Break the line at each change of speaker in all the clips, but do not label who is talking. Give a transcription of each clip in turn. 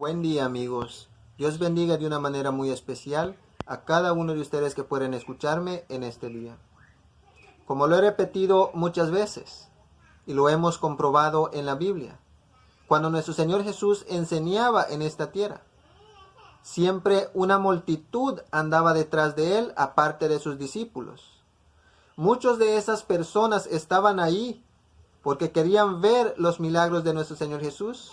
Buen día, amigos. Dios bendiga de una manera muy especial a cada uno de ustedes que pueden escucharme en este día. Como lo he repetido muchas veces y lo hemos comprobado en la Biblia, cuando nuestro Señor Jesús enseñaba en esta tierra, siempre una multitud andaba detrás de él aparte de sus discípulos. Muchos de esas personas estaban ahí porque querían ver los milagros de nuestro Señor Jesús.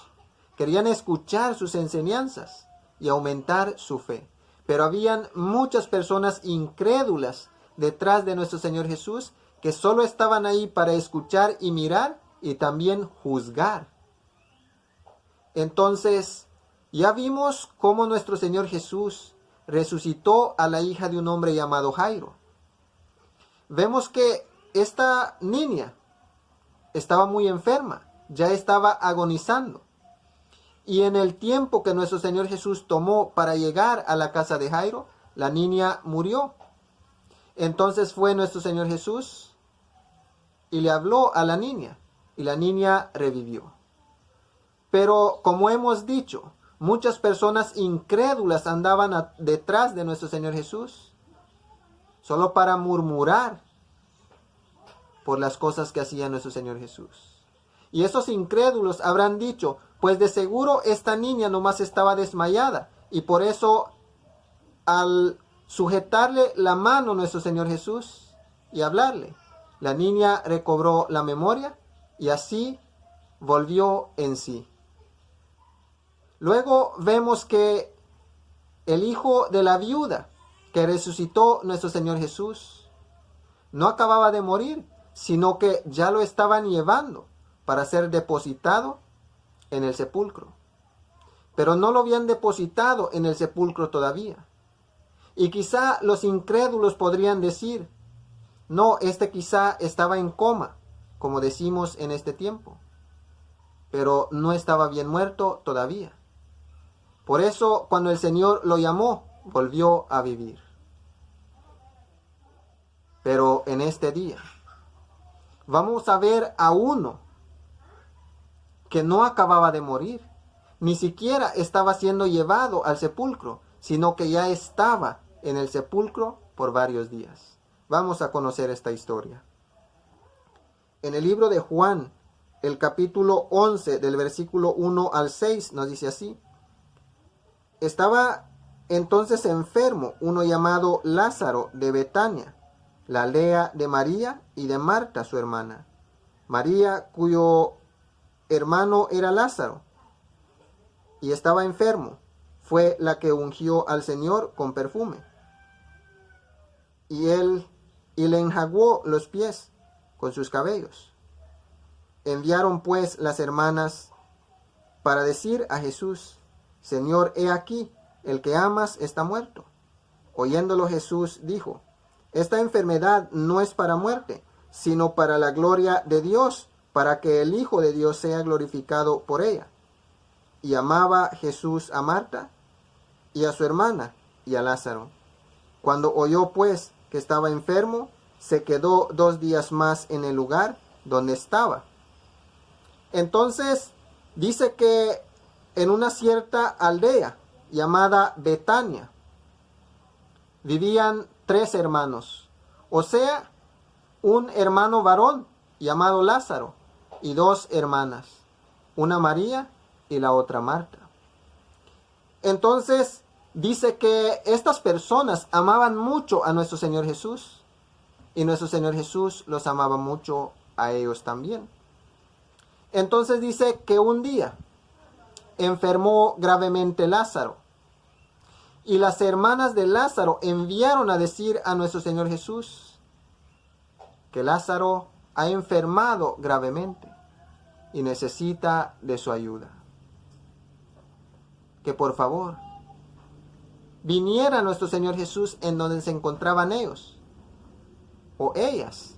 Querían escuchar sus enseñanzas y aumentar su fe. Pero habían muchas personas incrédulas detrás de nuestro Señor Jesús que solo estaban ahí para escuchar y mirar y también juzgar. Entonces, ya vimos cómo nuestro Señor Jesús resucitó a la hija de un hombre llamado Jairo. Vemos que esta niña estaba muy enferma, ya estaba agonizando. Y en el tiempo que nuestro Señor Jesús tomó para llegar a la casa de Jairo, la niña murió. Entonces fue nuestro Señor Jesús y le habló a la niña, y la niña revivió. Pero como hemos dicho, muchas personas incrédulas andaban detrás de nuestro Señor Jesús, solo para murmurar por las cosas que hacía nuestro Señor Jesús. Y esos incrédulos habrán dicho, pues de seguro esta niña nomás estaba desmayada, y por eso al sujetarle la mano a nuestro Señor Jesús y hablarle, la niña recobró la memoria y así volvió en sí. Luego vemos que el hijo de la viuda que resucitó nuestro Señor Jesús no acababa de morir, sino que ya lo estaban llevando para ser depositado en el sepulcro. Pero no lo habían depositado en el sepulcro todavía. Y quizá los incrédulos podrían decir, no, este quizá estaba en coma, como decimos en este tiempo, pero no estaba bien muerto todavía. Por eso, cuando el Señor lo llamó, volvió a vivir. Pero en este día, vamos a ver a uno que no acababa de morir, ni siquiera estaba siendo llevado al sepulcro, sino que ya estaba en el sepulcro por varios días. Vamos a conocer esta historia. En el libro de Juan, el capítulo 11, del versículo 1 al 6, nos dice así: Estaba entonces enfermo uno llamado Lázaro de Betania, la aldea de María y de Marta su hermana. María, cuyo hermano era Lázaro, y estaba enfermo, fue la que ungió al Señor con perfume. Y le enjuagó los pies con sus cabellos. Enviaron pues las hermanas para decir a Jesús: Señor, he aquí, el que amas está muerto. Oyéndolo Jesús dijo: Esta enfermedad no es para muerte, sino para la gloria de Dios, para que el Hijo de Dios sea glorificado por ella. Y amaba Jesús a Marta y a su hermana y a Lázaro. Cuando oyó pues que estaba enfermo, se quedó 2 días más en el lugar donde estaba. Entonces dice que en una cierta aldea llamada Betania vivían 3 hermanos, o sea, un hermano varón llamado Lázaro y 2 hermanas, una María y la otra Marta. Entonces dice que estas personas amaban mucho a nuestro Señor Jesús y nuestro Señor Jesús los amaba mucho a ellos también. Entonces dice que un día enfermó gravemente Lázaro y las hermanas de Lázaro enviaron a decir a nuestro Señor Jesús que Lázaro ha enfermado gravemente y necesita de su ayuda. Que por favor viniera nuestro Señor Jesús en donde se encontraban ellos o ellas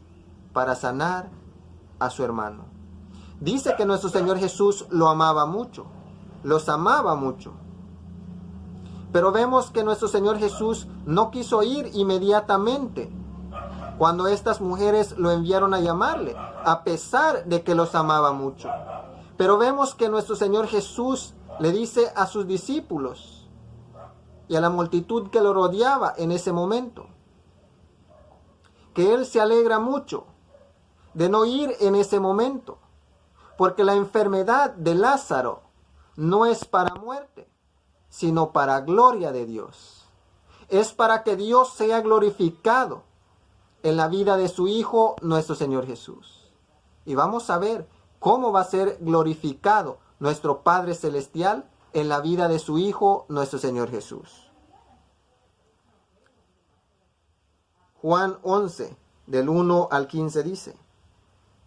para sanar a su hermano. Dice que nuestro Señor Jesús lo amaba mucho, los amaba mucho. Pero vemos que nuestro Señor Jesús no quiso ir inmediatamente cuando estas mujeres lo enviaron a llamarle, a pesar de que los amaba mucho. Pero vemos que nuestro Señor Jesús le dice a sus discípulos y a la multitud que lo rodeaba en ese momento, que él se alegra mucho de no ir en ese momento, porque la enfermedad de Lázaro no es para muerte, sino para gloria de Dios. Es para que Dios sea glorificado en la vida de su Hijo, nuestro Señor Jesús. Y vamos a ver cómo va a ser glorificado nuestro Padre Celestial en la vida de su Hijo, nuestro Señor Jesús. Juan 11, del 1 al 15 dice: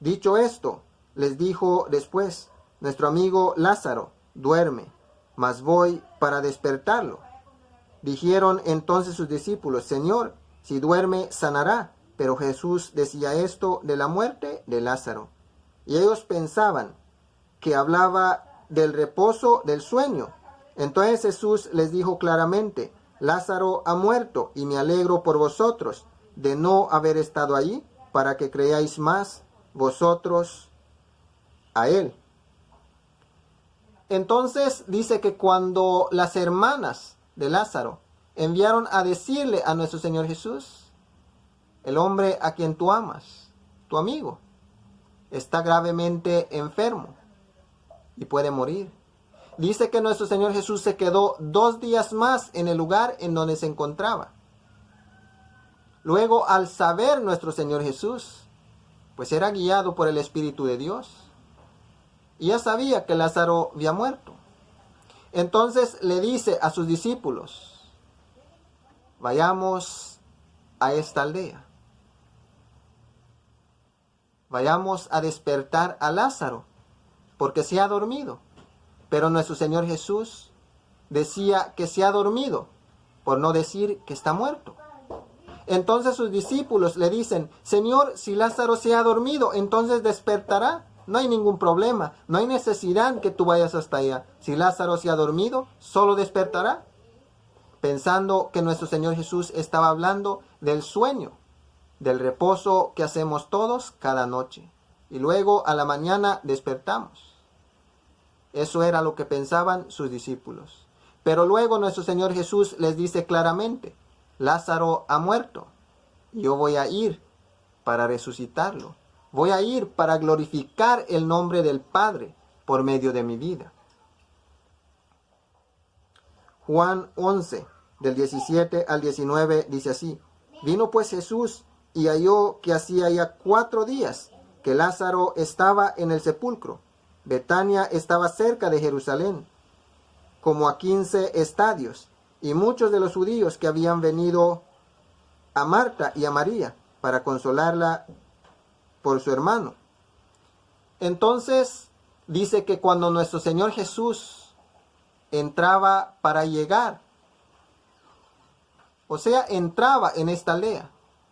Dicho esto, les dijo después, nuestro amigo Lázaro duerme, mas voy para despertarlo. Dijeron entonces sus discípulos: Señor, si duerme, sanará. Pero Jesús decía esto de la muerte de Lázaro. Y ellos pensaban que hablaba del reposo del sueño. Entonces Jesús les dijo claramente: Lázaro ha muerto, y me alegro por vosotros de no haber estado allí, para que creáis más vosotros a él. Entonces dice que cuando las hermanas de Lázaro enviaron a decirle a nuestro Señor Jesús: el hombre a quien tú amas, tu amigo, está gravemente enfermo y puede morir. Dice que nuestro Señor Jesús se quedó 2 días más en el lugar en donde se encontraba. Luego, al saber nuestro Señor Jesús, pues era guiado por el Espíritu de Dios, y ya sabía que Lázaro había muerto. Entonces le dice a sus discípulos: vayamos a esta aldea. Vayamos a despertar a Lázaro, porque se ha dormido. Pero nuestro Señor Jesús decía que se ha dormido, por no decir que está muerto. Entonces sus discípulos le dicen: Señor, si Lázaro se ha dormido, entonces despertará. No hay ningún problema, no hay necesidad que tú vayas hasta allá. Si Lázaro se ha dormido, solo despertará. Pensando que nuestro Señor Jesús estaba hablando del sueño, del reposo que hacemos todos cada noche. Y luego a la mañana despertamos. Eso era lo que pensaban sus discípulos. Pero luego nuestro Señor Jesús les dice claramente: Lázaro ha muerto. Yo voy a ir para resucitarlo. Voy a ir para glorificar el nombre del Padre por medio de mi vida. Juan 11, del 17 al 19, dice así: Vino pues Jesús y halló que hacía ya 4 días que Lázaro estaba en el sepulcro. Betania estaba cerca de Jerusalén, como a 15 estadios, y muchos de los judíos que habían venido a Marta y a María para consolarla por su hermano. Entonces dice que cuando nuestro Señor Jesús entraba para llegar, o sea, entraba en esta aldea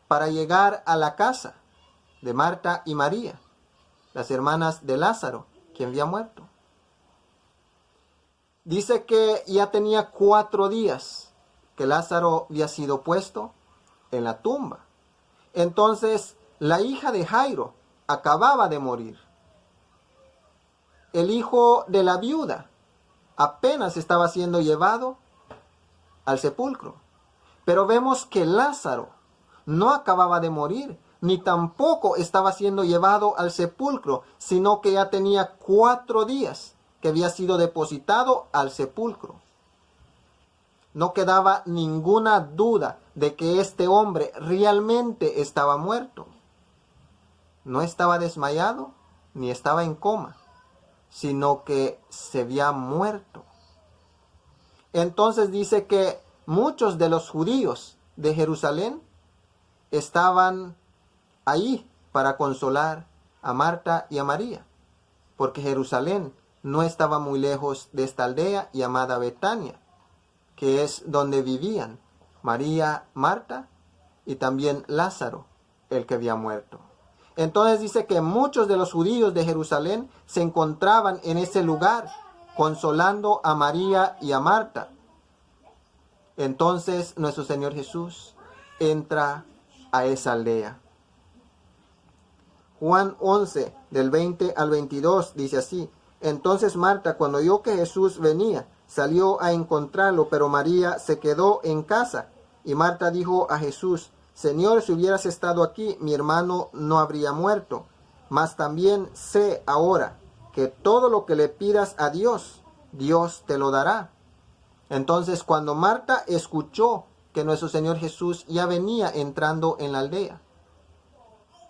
para llegar a la casa de Marta y María, las hermanas de Lázaro, quien había muerto. Dice que ya tenía 4 días que Lázaro había sido puesto en la tumba. Entonces la hija de Jairo acababa de morir. El hijo de la viuda apenas estaba siendo llevado al sepulcro. Pero vemos que Lázaro no acababa de morir, ni tampoco estaba siendo llevado al sepulcro, sino que ya tenía 4 días que había sido depositado al sepulcro. No quedaba ninguna duda de que este hombre realmente estaba muerto. No estaba desmayado, ni estaba en coma, sino que se había muerto. Entonces dice que muchos de los judíos de Jerusalén estaban ahí para consolar a Marta y a María, porque Jerusalén no estaba muy lejos de esta aldea llamada Betania, que es donde vivían María, Marta y también Lázaro, el que había muerto. Entonces dice que muchos de los judíos de Jerusalén se encontraban en ese lugar consolando a María y a Marta. Entonces nuestro Señor Jesús entra a esa aldea. Juan 11, del 20 al 22, dice así: Entonces Marta, cuando oyó que Jesús venía, salió a encontrarlo, pero María se quedó en casa. Y Marta dijo a Jesús: Señor, si hubieras estado aquí, mi hermano no habría muerto. Mas también sé ahora que todo lo que le pidas a Dios, Dios te lo dará. Entonces, cuando Marta escuchó que nuestro Señor Jesús ya venía entrando en la aldea,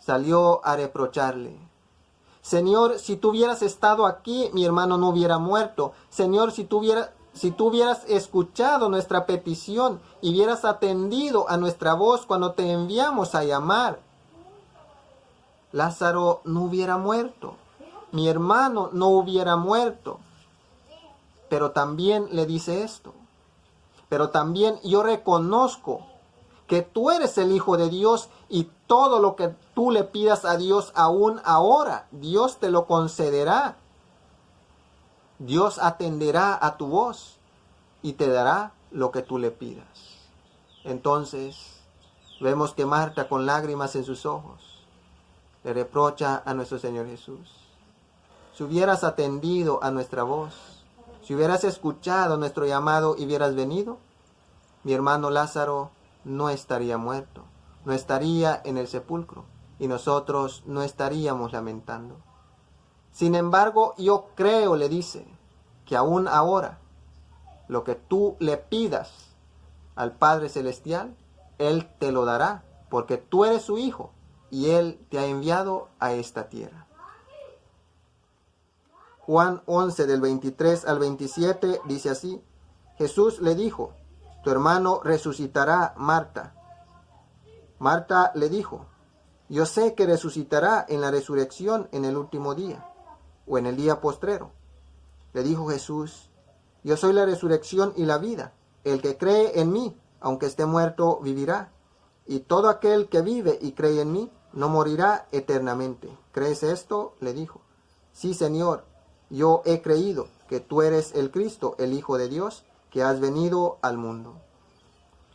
salió a reprocharle: Señor, si tú hubieras estado aquí, mi hermano no hubiera muerto. Señor, si tú hubieras escuchado nuestra petición y hubieras atendido a nuestra voz cuando te enviamos a llamar, Lázaro no hubiera muerto. Mi hermano no hubiera muerto. Pero también le dice esto: pero también yo reconozco que tú eres el Hijo de Dios, y todo lo que tú le pidas a Dios aún ahora, Dios te lo concederá. Dios atenderá a tu voz y te dará lo que tú le pidas. Entonces, vemos que Marta, con lágrimas en sus ojos, le reprocha a nuestro Señor Jesús: si hubieras atendido a nuestra voz, si hubieras escuchado nuestro llamado y hubieras venido, mi hermano Lázaro no estaría muerto, no estaría en el sepulcro, y nosotros no estaríamos lamentando. Sin embargo, yo creo, le dice, que aún ahora, lo que tú le pidas al Padre Celestial, Él te lo dará, porque tú eres su Hijo, y Él te ha enviado a esta tierra. Juan 11, del 23 al 27, dice así: Jesús le dijo: tu hermano resucitará, Marta. Marta le dijo: yo sé que resucitará en la resurrección en el último día, o en el día postrero. Le dijo Jesús: yo soy la resurrección y la vida. El que cree en mí, aunque esté muerto, vivirá. Y todo aquel que vive y cree en mí, no morirá eternamente. ¿Crees esto?, le dijo. Sí, Señor, yo he creído que tú eres el Cristo, el Hijo de Dios, que has venido al mundo.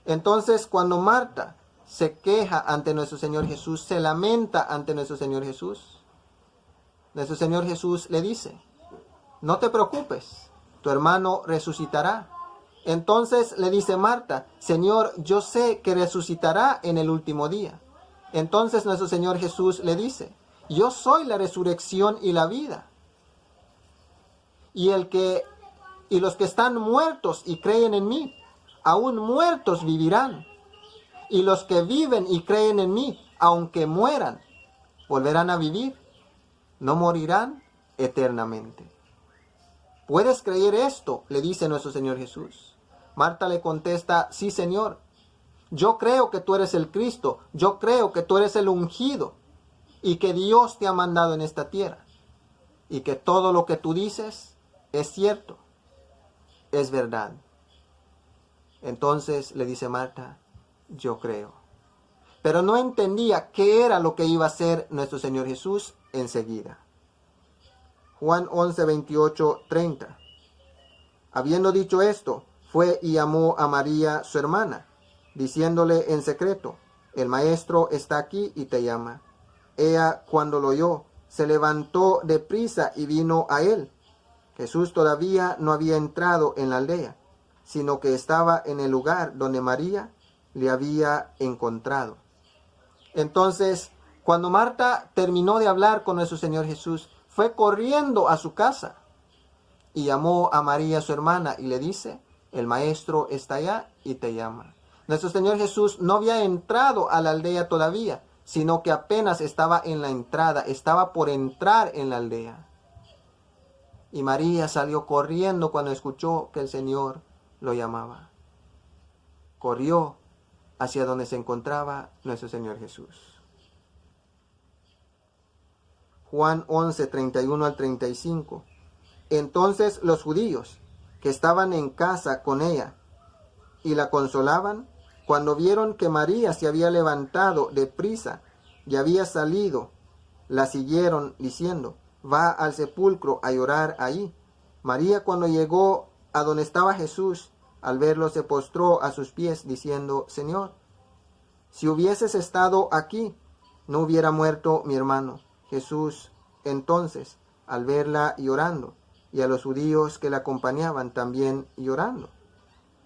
Entonces, cuando Marta se queja ante nuestro Señor Jesús, se lamenta ante nuestro Señor Jesús le dice: no te preocupes, tu hermano resucitará. Entonces le dice Marta: Señor, yo sé que resucitará en el último día. Entonces nuestro Señor Jesús le dice: yo soy la resurrección y la vida. Y los que están muertos y creen en mí, aún muertos vivirán. Y los que viven y creen en mí, aunque mueran, volverán a vivir. No morirán eternamente. ¿Puedes creer esto?, le dice nuestro Señor Jesús. Marta le contesta: sí, Señor. Yo creo que tú eres el Cristo. Yo creo que tú eres el ungido, y que Dios te ha mandado en esta tierra. Y que todo lo que tú dices es cierto, es verdad. Entonces le dice Marta: yo creo. Pero no entendía qué era lo que iba a hacer nuestro Señor Jesús enseguida. Juan 11, 28, 30. Habiendo dicho esto, fue y llamó a María, su hermana, diciéndole en secreto: el maestro está aquí y te llama. Ella, cuando lo oyó, se levantó de prisa y vino a él. Jesús todavía no había entrado en la aldea, sino que estaba en el lugar donde María le había encontrado. Entonces, cuando Marta terminó de hablar con nuestro Señor Jesús, fue corriendo a su casa y llamó a María, su hermana, y le dice: el maestro está allá y te llama. Nuestro Señor Jesús no había entrado a la aldea todavía, sino que apenas estaba en la entrada, estaba por entrar en la aldea. Y María salió corriendo cuando escuchó que el Señor lo llamaba. Corrió hacia donde se encontraba nuestro Señor Jesús. Juan 11, 31 al 35. Entonces los judíos que estaban en casa con ella y la consolaban, cuando vieron que María se había levantado de prisa y había salido, la siguieron diciendo: va al sepulcro a llorar ahí. María, cuando llegó a donde estaba Jesús, al verlo se postró a sus pies diciendo: Señor, si hubieses estado aquí, no hubiera muerto mi hermano. Jesús, entonces, al verla llorando, y a los judíos que le acompañaban también llorando.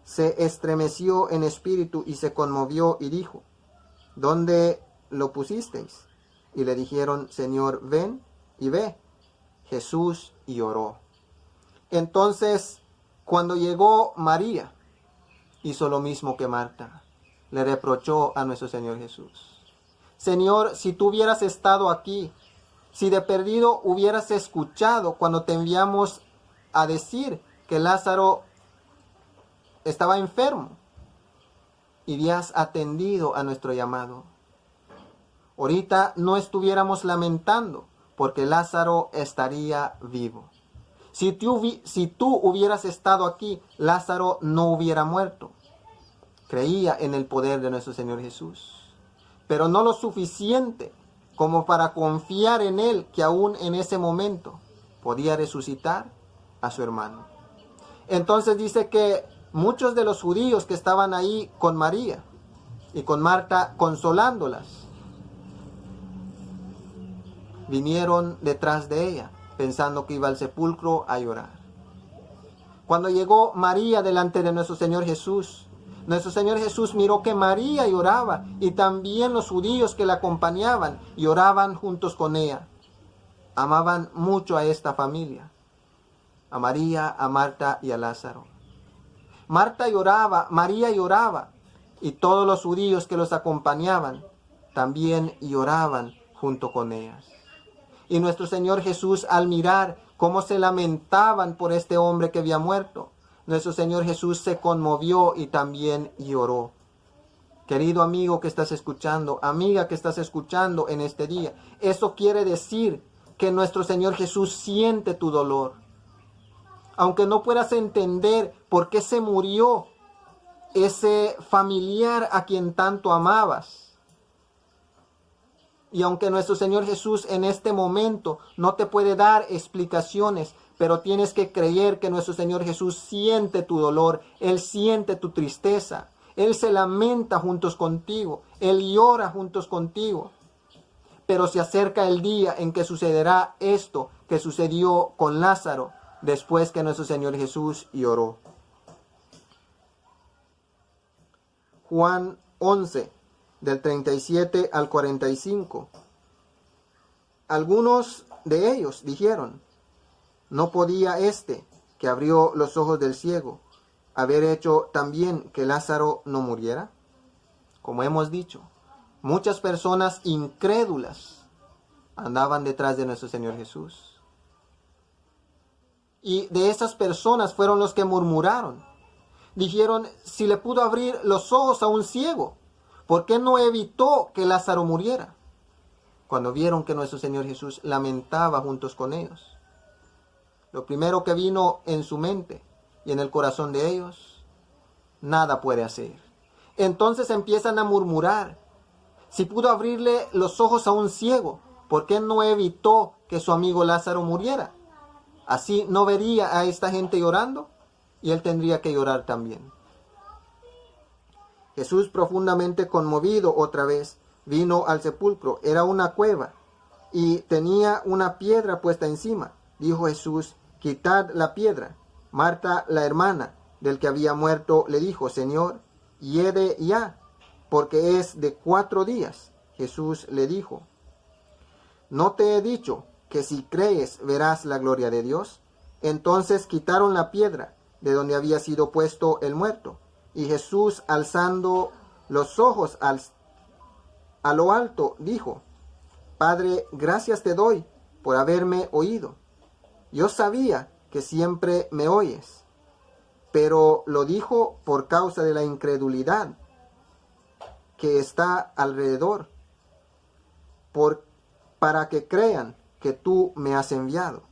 Se estremeció en espíritu y se conmovió y dijo: ¿Dónde lo pusisteis? Y le dijeron: Señor, ven y ve. Jesús lloró. Entonces, cuando llegó María, hizo lo mismo que Marta. Le reprochó a nuestro Señor Jesús: Señor, si tú hubieras estado aquí, si de perdido hubieras escuchado cuando te enviamos a decir que Lázaro estaba enfermo, y habías atendido a nuestro llamado, ahorita no estuviéramos lamentando, porque Lázaro estaría vivo. Si tú hubieras estado aquí, Lázaro no hubiera muerto. Creía en el poder de nuestro Señor Jesús, pero no lo suficiente como para confiar en Él, que aún en ese momento podía resucitar a su hermano. Entonces dice que muchos de los judíos que estaban ahí con María y con Marta consolándolas, vinieron detrás de ella, pensando que iba al sepulcro a llorar. Cuando llegó María delante de nuestro Señor Jesús miró que María lloraba, y también los judíos que la acompañaban lloraban juntos con ella. Amaban mucho a esta familia, a María, a Marta y a Lázaro. Marta lloraba, María lloraba, y todos los judíos que los acompañaban también lloraban junto con ellas. Y nuestro Señor Jesús, al mirar cómo se lamentaban por este hombre que había muerto, nuestro Señor Jesús se conmovió y también lloró. Querido amigo que estás escuchando, amiga que estás escuchando en este día, eso quiere decir que nuestro Señor Jesús siente tu dolor. Aunque no puedas entender por qué se murió ese familiar a quien tanto amabas, y aunque nuestro Señor Jesús en este momento no te puede dar explicaciones, pero tienes que creer que nuestro Señor Jesús siente tu dolor, Él siente tu tristeza, Él se lamenta juntos contigo, Él llora juntos contigo. Pero se acerca el día en que sucederá esto que sucedió con Lázaro después que nuestro Señor Jesús lloró. Juan 11, del 37 al 45. Algunos de ellos dijeron: ¿no podía este, que abrió los ojos del ciego, haber hecho también que Lázaro no muriera? Como hemos dicho, muchas personas incrédulas andaban detrás de nuestro Señor Jesús. Y de esas personas fueron los que murmuraron. Dijeron: si le pudo abrir los ojos a un ciego, ¿por qué no evitó que Lázaro muriera? Cuando vieron que nuestro Señor Jesús lamentaba juntos con ellos, lo primero que vino en su mente y en el corazón de ellos: nada puede hacer. Entonces empiezan a murmurar: si pudo abrirle los ojos a un ciego, ¿por qué no evitó que su amigo Lázaro muriera? Así no vería a esta gente llorando, y él tendría que llorar también. Jesús, profundamente conmovido otra vez, vino al sepulcro. Era una cueva y tenía una piedra puesta encima. Dijo Jesús: quitad la piedra. Marta, la hermana del que había muerto, le dijo: Señor, hiede ya, porque es de 4 días. Jesús le dijo: ¿no te he dicho que si crees verás la gloria de Dios? Entonces quitaron la piedra de donde había sido puesto el muerto. Y Jesús, alzando los ojos a lo alto, dijo: Padre, gracias te doy por haberme oído. Yo sabía que siempre me oyes, pero lo dijo por causa de la incredulidad que está alrededor, para que crean que tú me has enviado.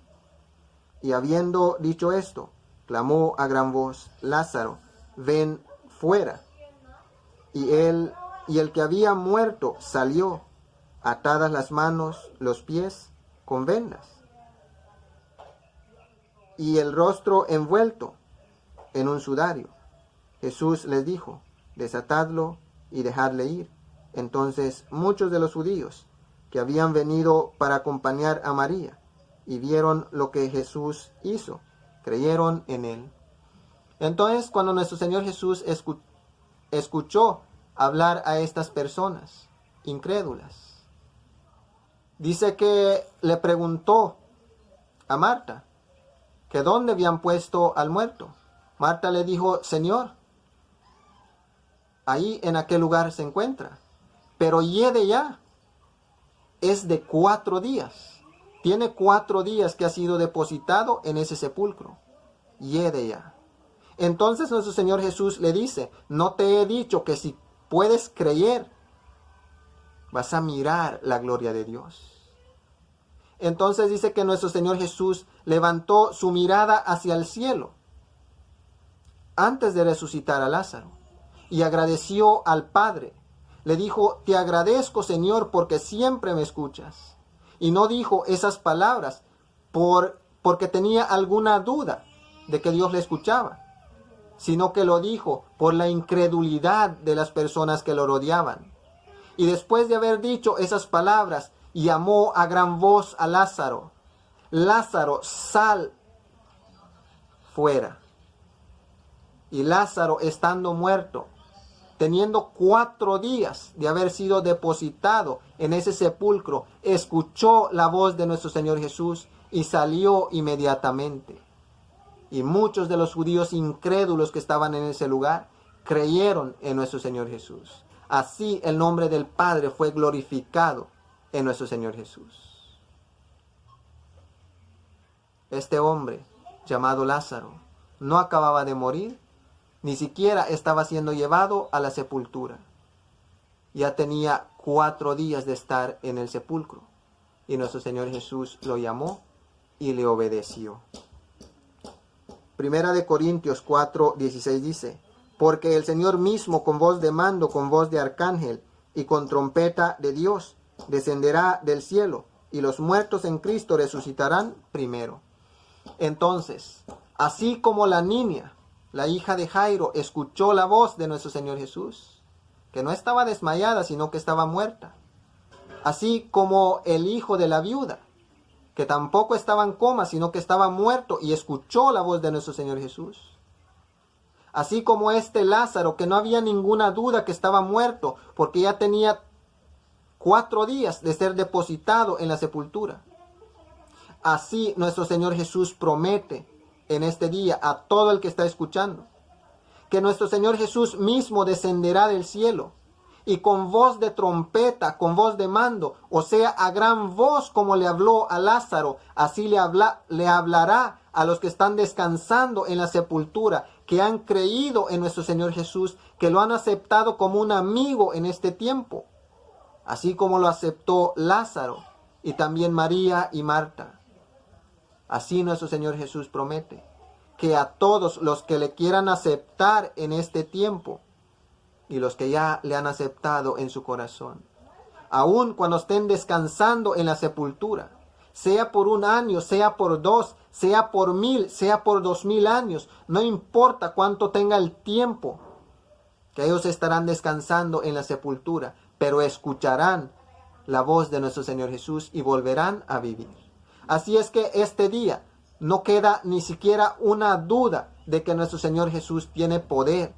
Y habiendo dicho esto, clamó a gran voz: Lázaro, ven fuera. Y el que había muerto salió, atadas las manos, los pies, con vendas, y el rostro envuelto en un sudario. Jesús les dijo: desatadlo y dejadle ir. Entonces muchos de los judíos que habían venido para acompañar a María y vieron lo que Jesús hizo, creyeron en él. Entonces, cuando nuestro Señor Jesús escuchó hablar a estas personas incrédulas, dice que le preguntó a Marta que dónde habían puesto al muerto. Marta le dijo: Señor, ahí en aquel lugar se encuentra, pero hiede ya, es de 4 días. Tiene 4 días que ha sido depositado en ese sepulcro. Hiede ya. Entonces nuestro Señor Jesús le dice: no te he dicho que si puedes creer, vas a mirar la gloria de Dios. Entonces dice que nuestro Señor Jesús levantó su mirada hacia el cielo antes de resucitar a Lázaro y agradeció al Padre. Le dijo: te agradezco, Señor, porque siempre me escuchas. Y no dijo esas palabras porque tenía alguna duda de que Dios le escuchaba, sino que lo dijo por la incredulidad de las personas que lo rodeaban. Y después de haber dicho esas palabras, llamó a gran voz a Lázaro: Lázaro, sal fuera. Y Lázaro, estando muerto, teniendo 4 días de haber sido depositado en ese sepulcro, escuchó la voz de nuestro Señor Jesús y salió inmediatamente. Y muchos de los judíos incrédulos que estaban en ese lugar creyeron en nuestro Señor Jesús. Así el nombre del Padre fue glorificado en nuestro Señor Jesús. Este hombre llamado Lázaro no acababa de morir, ni siquiera estaba siendo llevado a la sepultura. Ya tenía 4 días de estar en el sepulcro, y nuestro Señor Jesús lo llamó y le obedeció. Primera de Corintios 4:16 dice: porque el Señor mismo, con voz de mando, con voz de arcángel y con trompeta de Dios, descenderá del cielo, y los muertos en Cristo resucitarán primero. Entonces, así como la niña, la hija de Jairo, escuchó la voz de nuestro Señor Jesús, que no estaba desmayada, sino que estaba muerta. Así como el hijo de la viuda, que tampoco estaba en coma, sino que estaba muerto y escuchó la voz de nuestro Señor Jesús. Así como este Lázaro, que no había ninguna duda que estaba muerto, porque ya tenía 4 días de ser depositado en la sepultura. Así nuestro Señor Jesús promete en este día a todo el que está escuchando, que nuestro Señor Jesús mismo descenderá del cielo, y con voz de trompeta, con voz de mando, o sea, a gran voz como le habló a Lázaro, así le hablará a los que están descansando en la sepultura, que han creído en nuestro Señor Jesús, que lo han aceptado como un amigo en este tiempo, así como lo aceptó Lázaro y también María y Marta. Así nuestro Señor Jesús promete que a todos los que le quieran aceptar en este tiempo, y los que ya le han aceptado en su corazón, aun cuando estén descansando en la sepultura, sea por 1 año, sea por 2, sea por 1000, sea por 2000 años, no importa cuánto tenga el tiempo que ellos estarán descansando en la sepultura, pero escucharán la voz de nuestro Señor Jesús y volverán a vivir. Así es que este día no queda ni siquiera una duda de que nuestro Señor Jesús tiene poder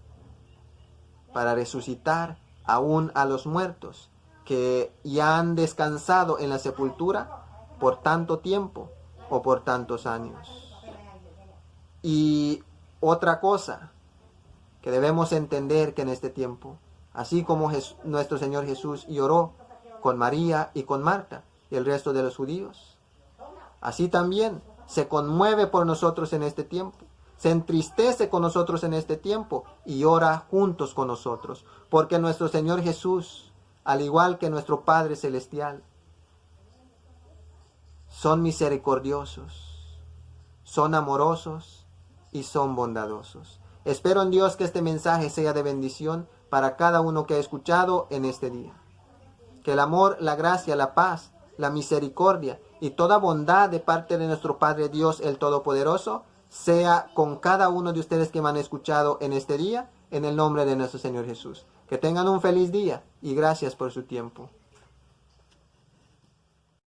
para resucitar aún a los muertos que ya han descansado en la sepultura por tanto tiempo o por tantos años. Y otra cosa que debemos entender, que en este tiempo, así como nuestro Señor Jesús lloró con María y con Marta y el resto de los judíos, así también se conmueve por nosotros en este tiempo, se entristece con nosotros en este tiempo y ora juntos con nosotros, porque nuestro Señor Jesús, al igual que nuestro Padre Celestial, son misericordiosos, son amorosos y son bondadosos. Espero en Dios que este mensaje sea de bendición para cada uno que ha escuchado en este día. Que el amor, la gracia, la paz, la misericordia y toda bondad de parte de nuestro Padre Dios el Todopoderoso sea con cada uno de ustedes que me han escuchado en este día, en el nombre de nuestro Señor Jesús. Que tengan un feliz día y gracias por su tiempo.